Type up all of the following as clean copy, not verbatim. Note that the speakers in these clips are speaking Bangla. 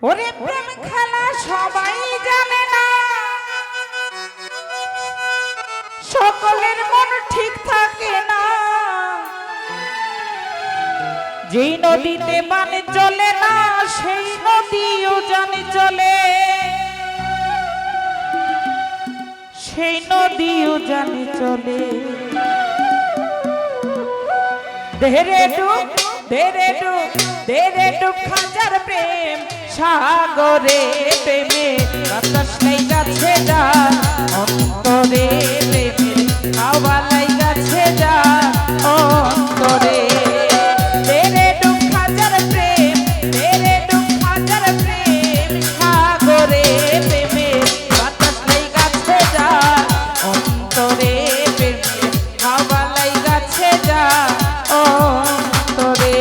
ওরে প্রেম খেলা সবাই জানে না, সকলের মন ঠিক থাকে না। যেই নদীতে বানে চলে না সেই নদীও জানে চলে, সেই নদীও জানে চলে। দেরে ডুব দেরে ডুব দেরে ডুব খাজার প্রেম সাগরে প্রেমে বাতাস লাইগাছে যা অন্তরে প্রেমে হাওয়া লাইগাছে যা অন্তরে। দেরে ডুব খাজার প্রেম দেরে ডুব খাজার প্রেম সাগরে প্রেমে বাতাস লাইগাছে যা অন্তরে প্রেমে হাওয়া লাইগাছে যা অন্তরে।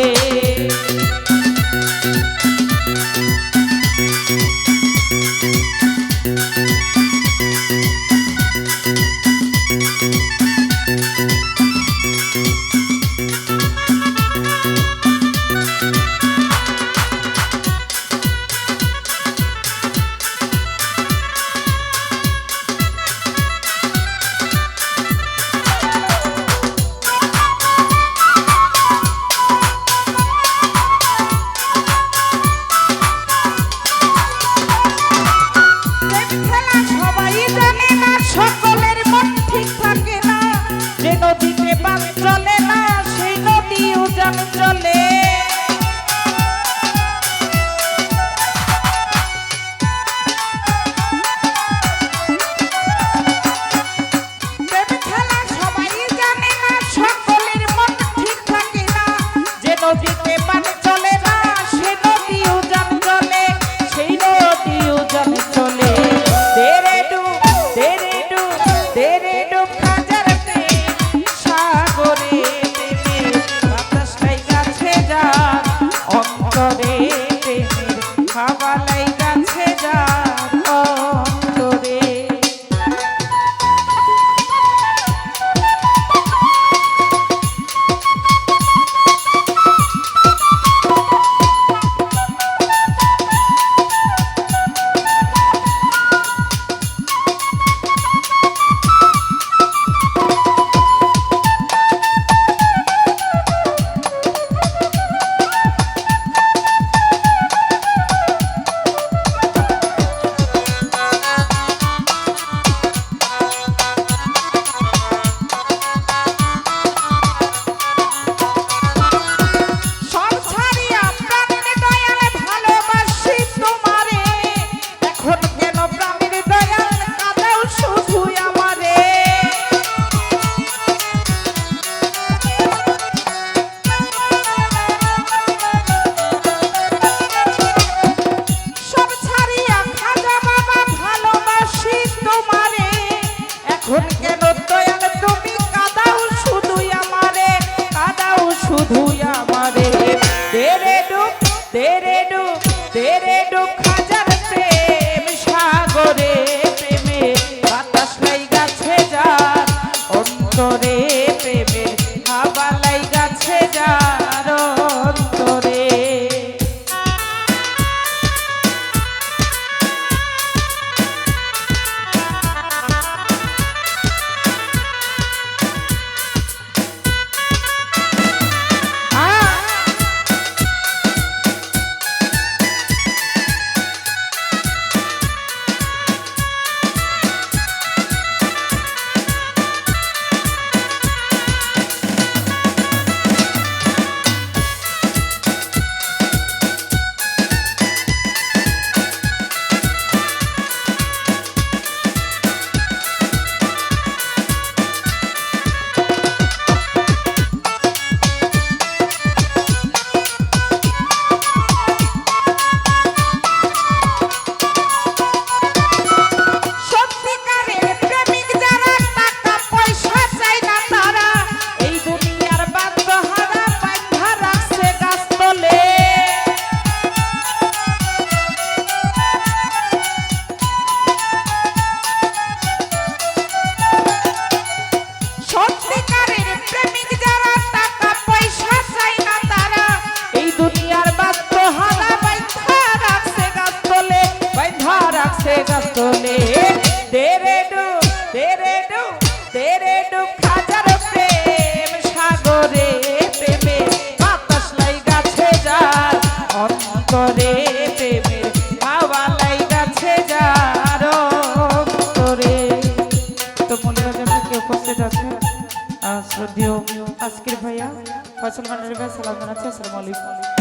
সকলের মন ঠিক থাকে না, যে নদীতে বান চলে না সেই নদী উজান চলে। প্রেম খেলা সবাই জানে না, সকলের মন ঠিক থাকে না, যে নদীতে বান চলে না সেই নদী উজান চলে, সেই নদী উজান চলে। দেরে ডুব দেরে ডুব দেরে ডুব খাজার প্রেম সাগরে প্রেমে বাতাস লাইগাছে যা অন্তরে প্রেমের হাওয়া লাইগাছে যা অন্তরে। तेरे डूब खाजार प्रेम सागरे प्रेमे बातास लाइगाছে যার অন্তরে প্রেমে হাওয়া লাইগাছে যার অন্তরে। ফয়সাল মান্নার ভাই সালাম জানাচ্ছি। আসসালামু আলাইকুম।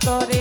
অন্তরে